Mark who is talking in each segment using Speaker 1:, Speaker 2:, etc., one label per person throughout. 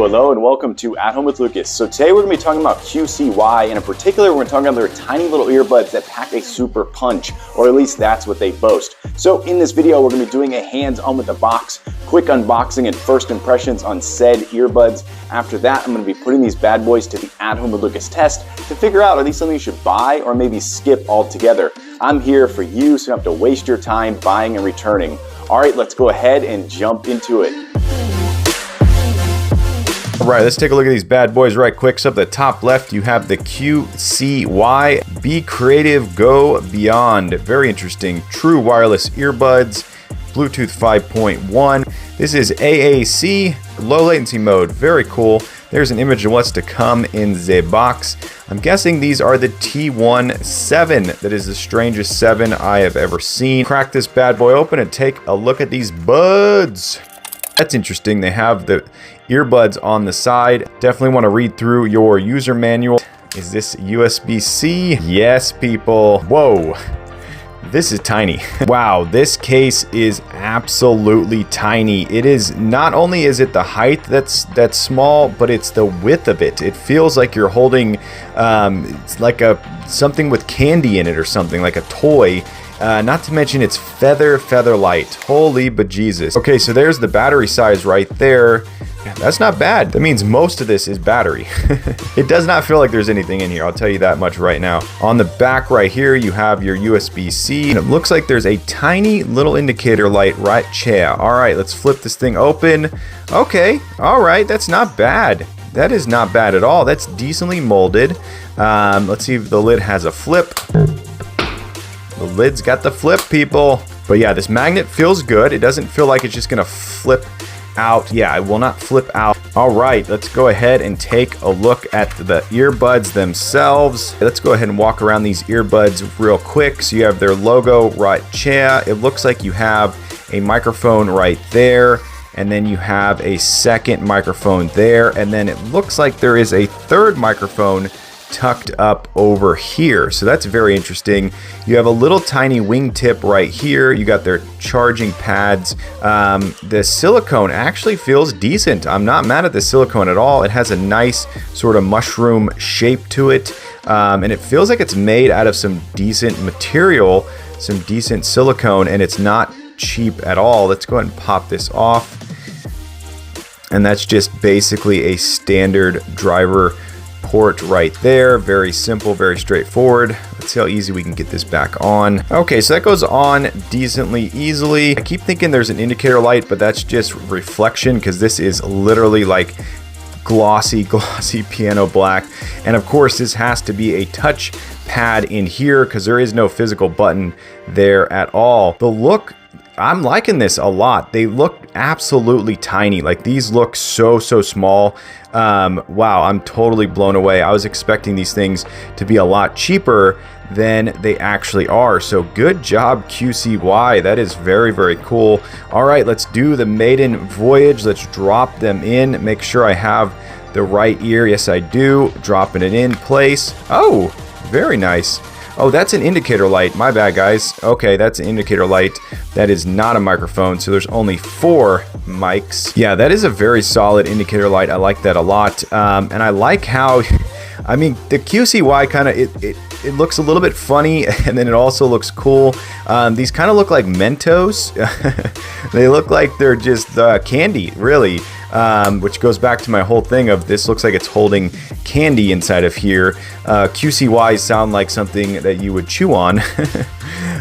Speaker 1: Hello, and welcome to At Home with Lucas. So today we're going to be talking about QCY, and in particular we're going to talk about their tiny little earbuds that pack a super punch, or at least that's what they boast. So in this video we're going to be doing a hands-on with the box, quick unboxing and first impressions on said earbuds. After that I'm going to be putting these bad boys to the At Home with Lucas test to figure out are these something you should buy or maybe skip altogether. I'm here for you, so you don't have to waste your time buying and returning. Alright, let's go ahead and jump into it.
Speaker 2: Alright, let's take a look at these bad boys right quick. So up the top left, you have the QCY Be Creative, Go Beyond. Very interesting. True wireless earbuds, Bluetooth 5.1. This is AAC, low latency mode. Very cool. There's an image of what's to come in the box. I'm guessing these are the T17. That is the strangest 7 I have ever seen. Crack this bad boy open and take a look at these buds. That's interesting. They have the earbuds on the side. Definitely want to read through your user manual. Is this USB-C? Yes, people. Whoa. This is tiny. Wow, this case is absolutely tiny. It is, not only is it the height that's small, but it's the width of it. It feels like you're holding it's like something with candy in it or something, like a toy. Not to mention it's feather light. Holy bejesus. Okay, so there's the battery size right there. That's not bad. That means most of this is battery. It does not feel like there's anything in here, I'll tell you that much right now. On the back right here, you have your USB-C, and it looks like there's a tiny little indicator light right here. All right, let's flip this thing open. Okay, all right, that's not bad. That is not bad at all. That's decently molded. Let's see if the lid has a flip. The lid's got the flip, people. But yeah, this magnet feels good. It doesn't feel like it's just gonna flip out. Yeah, it will not flip out. All right, let's go ahead and take a look at the earbuds themselves. Let's go ahead and walk around these earbuds real quick. So you have their logo right here. It looks like you have a microphone right there, and then you have a second microphone there, and then it looks like there is a third microphone tucked up over here. So that's very interesting. You have a little tiny wingtip right here. You got their charging pads. The silicone actually feels decent. I'm not mad at the silicone at all. It has a nice sort of mushroom shape to it. And it feels like it's made out of some decent material, some decent silicone, and it's not cheap at all. Let's go ahead and pop this off. And that's just basically a standard driver port right there. Very simple, very straightforward. Let's see how easy we can get this back on. Okay, so that goes on decently easily. I keep thinking there's an indicator light, but that's just reflection because this is literally like glossy piano black. And of course, this has to be a touch pad in here because there is no physical button there at all. The look, I'm liking this a lot. They look absolutely tiny. Like these look so small. Wow, I'm totally blown away. I was expecting these things to be a lot cheaper than they actually are. So good job, QCY. That is very cool. All right, let's do the maiden voyage. Let's drop them in. Make sure I have the right ear. Yes, I do. Dropping it in place. Oh, very nice. Oh, that's an indicator light. My bad, guys. Okay, that's an indicator light. That is not a microphone, so there's only 4 mics. Yeah, that is a very solid indicator light. I like that a lot. And I like how, I mean, the QCY kind of, it looks a little bit funny, and then it also looks cool. These kind of look like Mentos. They look like they're just candy, really. Which goes back to my whole thing of this looks like it's holding candy inside of here. QCYs sound like something that you would chew on.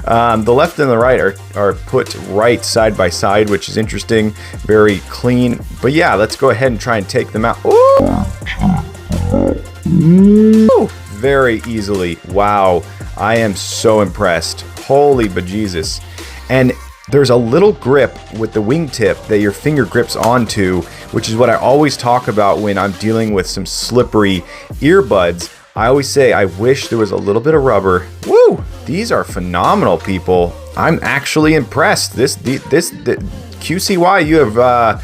Speaker 2: The left and the right are put right side by side, which is interesting. Very clean. But yeah, let's go ahead and try and take them out. Ooh! Very easily. Wow, I am so impressed. Holy bejesus. And there's a little grip with the wingtip that your finger grips onto, which is what I always talk about when I'm dealing with some slippery earbuds. I always say I wish there was a little bit of rubber. Woo! These are phenomenal, people. I'm actually impressed. The QCY, you have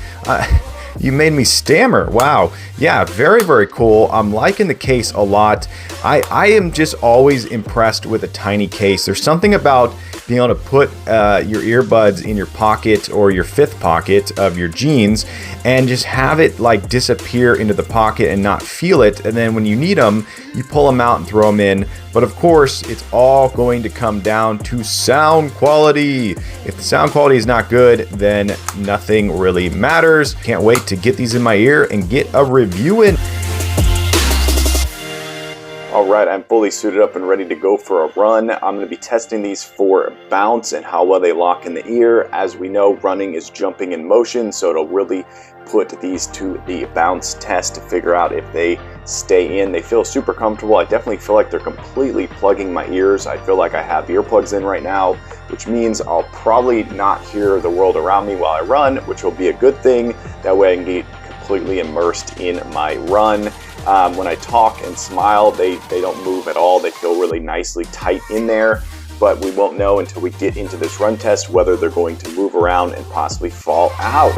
Speaker 2: you made me stammer. Wow, Yeah, very, very cool. I'm liking the case a lot. I am just always impressed with a tiny case. There's something about being able to put your earbuds in your pocket or your fifth pocket of your jeans and just have it like disappear into the pocket and not feel it. And then when you need them, you pull them out and throw them in. But of course, it's all going to come down to sound quality. If the sound quality is not good, then nothing really matters. Can't wait to get these in my ear and get a review in.
Speaker 1: All right, I'm fully suited up and ready to go for a run. I'm going to be testing these for bounce and how well they lock in the ear. As we know, running is jumping in motion, so it'll really put these to the bounce test to figure out if they stay in. They feel super comfortable. I definitely feel like they're completely plugging my ears. I feel like I have earplugs in right now, which means I'll probably not hear the world around me while I run, which will be a good thing. That way I can get completely immersed in my run. When I talk and smile, they don't move at all. They feel really nicely tight in there, but we won't know until we get into this run test whether they're going to move around and possibly fall out.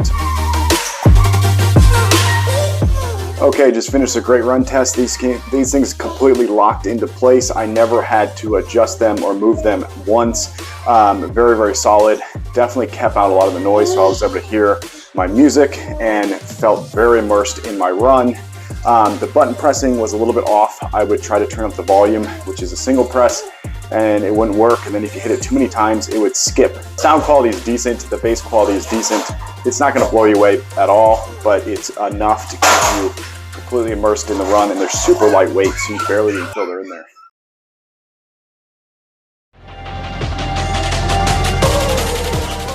Speaker 1: Okay, just finished a great run test. These things completely locked into place. I never had to adjust them or move them once. Very, very solid. Definitely kept out a lot of the noise, so I was able to hear my music and felt very immersed in my run. The button pressing was a little bit off. I would try to turn up the volume, which is a single press, and it wouldn't work. And then if you hit it too many times, it would skip. Sound quality is decent. The bass quality is decent. It's not going to blow you away at all, but it's enough to keep you completely immersed in the run. And they're super lightweight, so you barely even feel they're in there.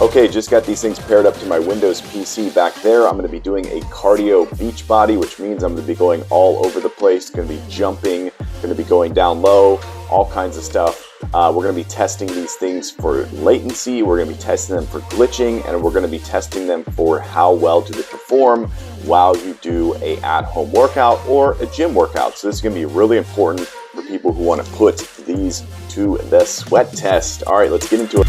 Speaker 1: Okay, just got these things paired up to my Windows PC back there. I'm going to be doing a cardio beach body, which means I'm going to be going all over the place, going to be jumping, going to be going down low, all kinds of stuff. We're going to be testing these things for latency, we're going to be testing them for glitching, and we're going to be testing them for how well do they perform while you do a at-home workout or a gym workout. So this is going to be really important for people who want to put these to the sweat test. All right, let's get into it.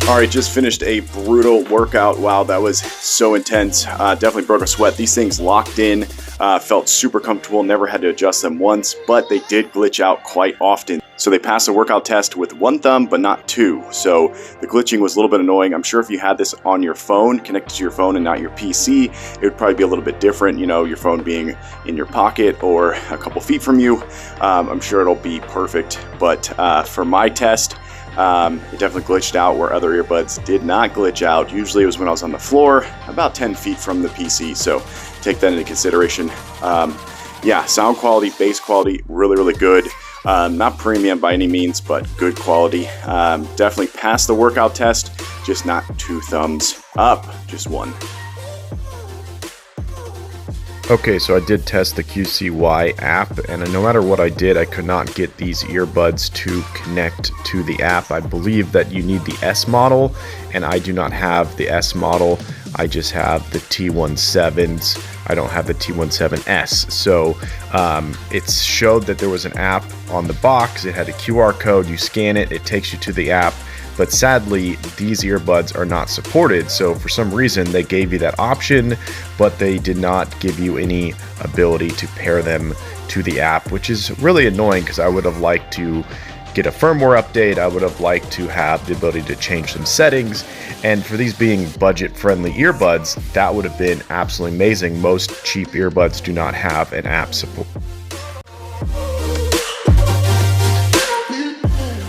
Speaker 1: All right, just finished a brutal workout. Wow, that was so intense. Definitely broke a sweat. These things locked in, felt super comfortable, never had to adjust them once, but they did glitch out quite often. So they passed the workout test with one thumb, but not two. So the glitching was a little bit annoying. I'm sure if you had this on your phone, connected to your phone and not your PC, it would probably be a little bit different, you know, your phone being in your pocket or a couple feet from you. I'm sure it'll be perfect, but for my test, it definitely glitched out where other earbuds did not glitch out. Usually it was when I was on the floor, about 10 feet from the PC, so take that into consideration. Yeah, sound quality, bass quality, really, really good. Not premium by any means, but good quality. Definitely passed the workout test, just not 2 thumbs up, just 1.
Speaker 2: Okay, so I did test the QCY app, and no matter what I did, I could not get these earbuds to connect to the app. I believe that you need the S model, and I do not have the S model. I just have the T17s. I don't have the T17S. So it showed that there was an app on the box. It had a QR code. You scan it, it takes you to the app. But sadly, these earbuds are not supported. So for some reason, they gave you that option, but they did not give you any ability to pair them to the app, which is really annoying because I would have liked to get a firmware update. I would have liked to have the ability to change some settings. And for these being budget-friendly earbuds, that would have been absolutely amazing. Most cheap earbuds do not have an app support.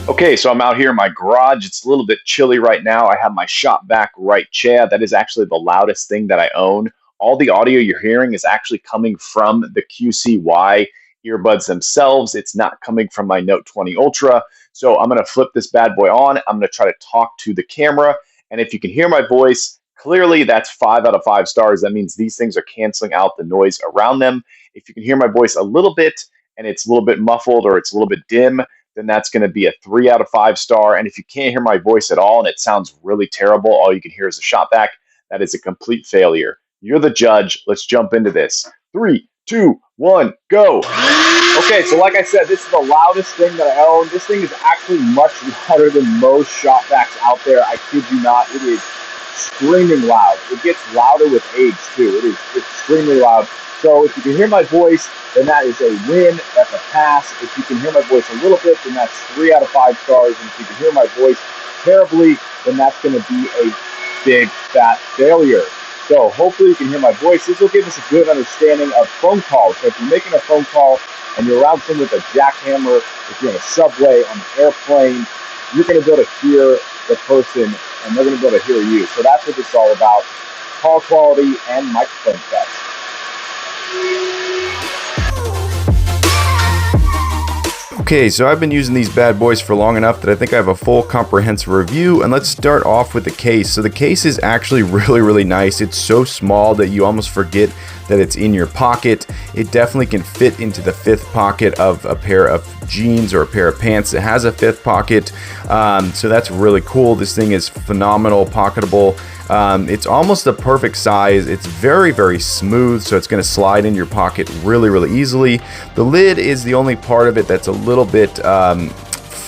Speaker 1: Okay, so I'm out here in my garage. It's a little bit chilly right now. I have my shop vac right chair. That is actually the loudest thing that I own. All the audio you're hearing is actually coming from the QCY earbuds themselves. It's not coming from my Note 20 Ultra. So I'm going to flip this bad boy on. I'm going to try to talk to the camera. And if you can hear my voice, clearly that's 5 out of 5 stars. That means these things are canceling out the noise around them. If you can hear my voice a little bit and it's a little bit muffled or it's a little bit dim, then that's going to be a 3 out of 5 star. And if you can't hear my voice at all and it sounds really terrible, all you can hear is a shot back, that is a complete failure. You're the judge. Let's jump into this. 3, 2, 1, go. Okay, so like I said, this is the loudest thing that I own. This thing is actually much louder than most shop vacs out there. I kid you not. It is screaming loud. It gets louder with age too. It is extremely loud. So if you can hear my voice, then that is a win. That's a pass. If you can hear my voice a little bit, then that's 3 out of 5 stars. And if you can hear my voice terribly, then that's going to be a big fat failure. So hopefully you can hear my voice. This will give us a good understanding of phone calls. So if you're making a phone call and you're around someone with a jackhammer, if you're in a subway, on an airplane, you're going to be able to hear the person and they're going to be able to hear you. So that's what this is all about, call quality and microphone test.
Speaker 2: Okay, so I've been using these bad boys for long enough that I think I have a full comprehensive review, and let's start off with the case. So the case is actually really nice. It's so small that you almost forget that it's in your pocket. It definitely can fit into the 5th pocket of a pair of jeans or a pair of pants that has a 5th pocket. So that's really cool. This thing is phenomenal, pocketable. It's almost the perfect size. It's very smooth, so it's going to slide in your pocket really easily. The lid is the only part of it that's a little bit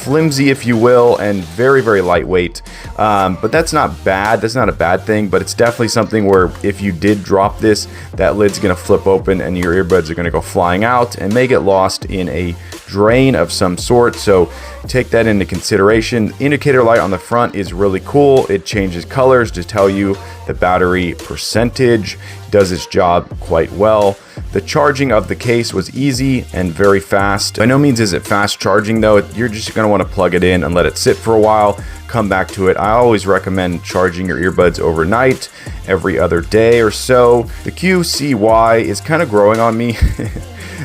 Speaker 2: flimsy, if you will, and very lightweight, but that's not bad. That's not a bad thing, but it's definitely something where if you did drop this, that lid's gonna flip open and your earbuds are gonna go flying out and may get lost in a drain of some sort. So take that into consideration. Indicator light on the front is really cool. It changes colors to tell you the battery percentage. Does its job quite well. The charging of the case was easy and very fast. By no means is it fast charging though. You're just going to want to plug it in and let it sit for a while, come back to it. I always recommend charging your earbuds overnight, every other day or so. The QCY is kind of growing on me.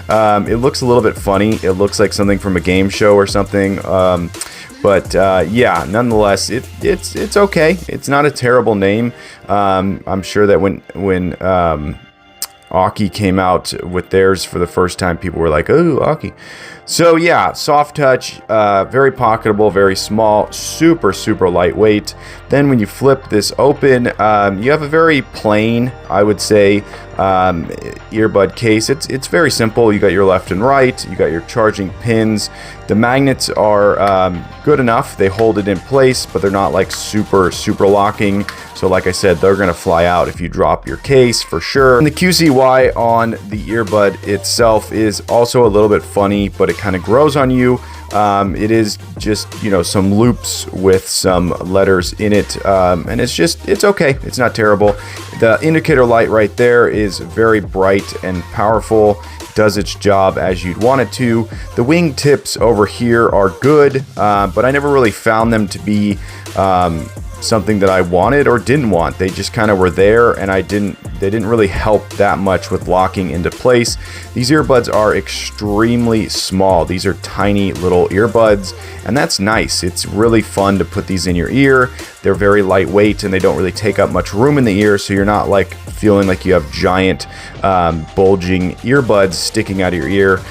Speaker 2: It looks a little bit funny. It looks like something from a game show or something. But yeah, nonetheless, it's okay. It's not a terrible name. I'm sure that when Aki came out with theirs for the first time, people were like, "Oh, Aki." So yeah, soft touch, very pocketable, very small, super lightweight. Then when you flip this open, you have a very plain, I would say, earbud case. It's very simple. You got your left and right. You got your charging pins. The magnets are good enough. They hold it in place, but they're not like super locking. So like I said, they're gonna fly out if you drop your case for sure. And the QCY on the earbud itself is also a little bit funny, but it kind of grows on you. It is just, you know, some loops with some letters in it, and it's okay. It's not terrible. The indicator light right there is very bright and powerful. Does its job as you'd want it to. The wing tips over here are good, but I never really found them to be something that I wanted or didn't want. They just kind of were there, and they didn't really help that much with locking into place. These earbuds are extremely small. These are tiny little earbuds, and that's nice. It's really fun to put these in your ear. They're very lightweight and they don't really take up much room in the ear, so you're not like feeling like you have giant bulging earbuds sticking out of your ear.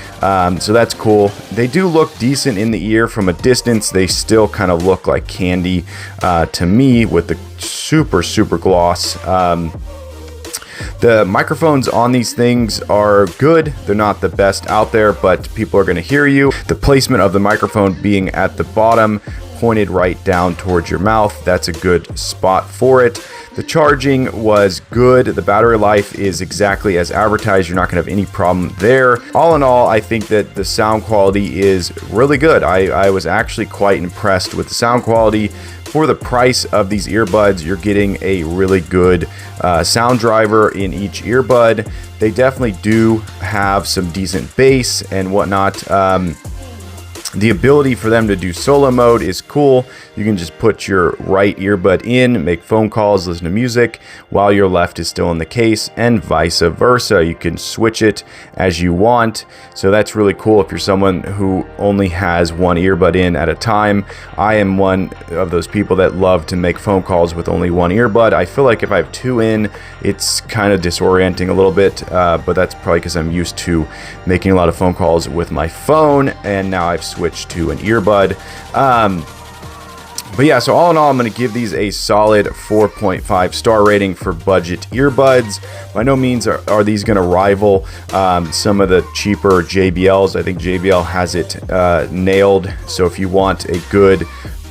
Speaker 2: So that's cool. They do look decent in the ear from a distance. They still kind of look like candy to me with the super gloss. The microphones on these things are good. They're not the best out there, but people are going to hear you. The placement of the microphone being at the bottom, pointed right down towards your mouth, that's a good spot for it. The charging was good. The battery life is exactly as advertised. You're not going to have any problem there. All in all, I think that the sound quality is really good. I was actually quite impressed with the sound quality. For the price of these earbuds, you're getting a really good sound driver in each earbud. They definitely do have some decent bass and whatnot. The ability for them to do solo mode is cool. You can just put your right earbud in, make phone calls, listen to music, while your left is still in the case, and vice versa. You can switch it as you want. So that's really cool if you're someone who only has one earbud in at a time. I am one of those people that love to make phone calls with only one earbud. I feel like if I have two in, it's kind of disorienting a little bit, but that's probably because I'm used to making a lot of phone calls with my phone, and now I've switched to an earbud. But yeah, so all in all, I'm going to give these a solid 4.5 star rating for budget earbuds. By no means are these going to rival some of the cheaper JBLs. I think JBL has it nailed. So if you want a good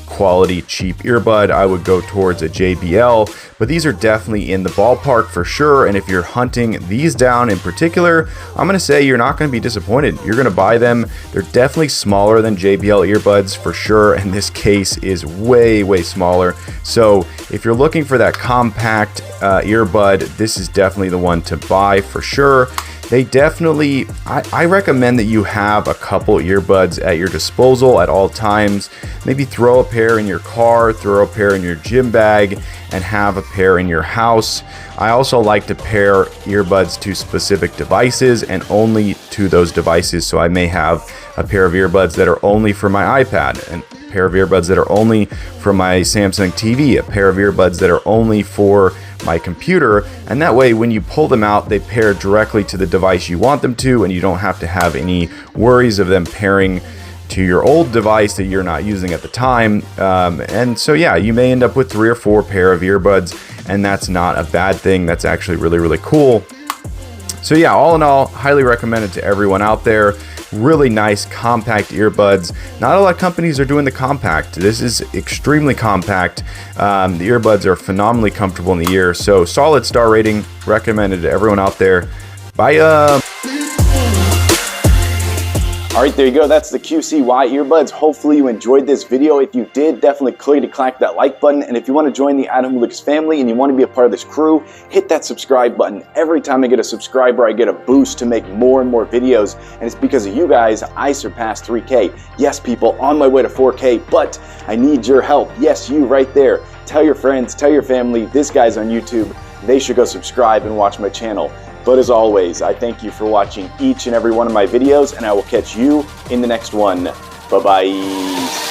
Speaker 2: quality cheap earbud, I would go towards a JBL, but these are definitely in the ballpark for sure. And if you're hunting these down in particular, I'm going to say you're not going to be disappointed. You're going to buy them. They're definitely smaller than JBL earbuds for sure, and this case is way smaller. So if you're looking for that compact earbud, this is definitely the one to buy for sure. They definitely, I recommend that you have a couple earbuds at your disposal at all times. Maybe throw a pair in your car, throw a pair in your gym bag, and have a pair in your house. I also like to pair earbuds to specific devices and only to those devices. So I may have a pair of earbuds that are only for my iPad, and a pair of earbuds that are only for my Samsung TV, a pair of earbuds that are only for my computer, and that way when you pull them out, they pair directly to the device you want them to, and you don't have to have any worries of them pairing to your old device that you're not using at the time. And so yeah, you may end up with 3 or 4 pair of earbuds, and that's not a bad thing. That's actually really cool. So yeah, all in all, highly recommended to everyone out there. Really nice compact earbuds. Not a lot of companies are doing the compact. This is extremely compact. The earbuds are phenomenally comfortable in the ear. So solid star rating, recommended to everyone out there. Bye.
Speaker 1: All right, there you go. That's the QCY earbuds. Hopefully you enjoyed this video. If you did, definitely click that like button. And if you want to join the Adam Lucas family and you want to be a part of this crew, hit that subscribe button. Every time I get a subscriber, I get a boost to make more and more videos. And it's because of you guys, I surpassed 3K. Yes, people, on my way to 4K, but I need your help. Yes, you right there. Tell your friends, tell your family, this guy's on YouTube. They should go subscribe and watch my channel. But as always, I thank you for watching each and every one of my videos, and I will catch you in the next one. Bye-bye.